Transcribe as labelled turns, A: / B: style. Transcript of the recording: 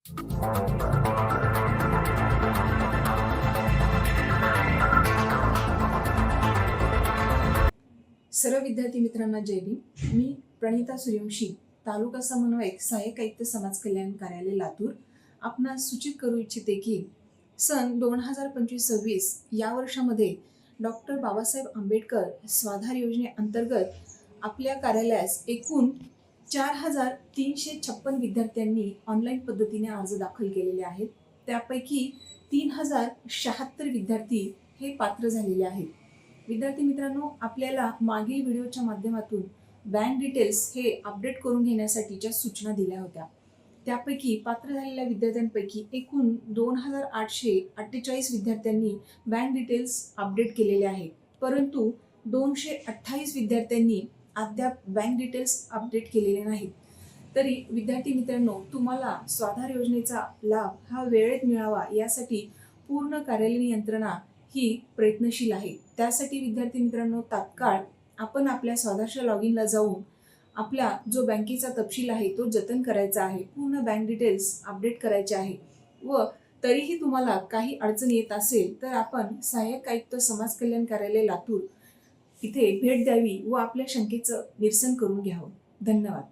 A: सर्व विद्यार्थी मित्रांना जय भीम। मी प्रणिता सूर्यवंशी, तालुका समन्वयक, सहाय्यक आयुक्त समाज कल्याण कार्यालय लातूर, आपणास सूचित करू इच्छिते की सन 2025-26 या वर्षामध्ये डॉक्टर बाबासाहेब आंबेडकर स्वाधार योजनेअंतर्गत आपल्या कार्यालयास एकूण 4,356 विद्यार्थ्यांनी ऑनलाईन पद्धतीने अर्ज दाखल केलेले आहेत। त्यापैकी 3,076 विद्यार्थी हे पात्र झालेले आहेत। विद्यार्थी मित्रांनो, आपल्याला मागील व्हिडिओच्या माध्यमातून बँक डिटेल्स हे अपडेट करून घेण्यासाठीच्या सूचना दिल्या होत्या। त्यापैकी पात्र झालेल्या विद्यार्थ्यांपैकी एकूण 2,848 विद्यार्थ्यांनी बँक डिटेल्स अपडेट केलेले आहेत, परंतु 228 विद्यार्थ्यांनी अद्याप बँक डिटेल्स अपडेट केलेले नाहीत। तरी विद्यार्थी मित्रांनो, तुम्हाला स्वाधार योजनेचा लाभ हा वेळेत मिळावा यासाठी पूर्ण कार्यालयीन यंत्रणा ही प्रयत्नशील आहे। त्यासाठी विद्यार्थी मित्रांनो, तात्काळ आपण आपल्या स्वाधारच्या लॉग इनला जाऊन आपला जो बँकेचा तपशील आहे तो जतन करायचा आहे, पूर्ण बँक डिटेल्स अपडेट करायचे आहे। व तरीही तुम्हाला काही अडचण येत असेल तर आपण सहाय्यक आयुक्त समाज कल्याण कार्यालय लातूर इथे भेट द्यावी व आपल्या शंकेचं निरसन करून घ्यावं। धन्यवाद।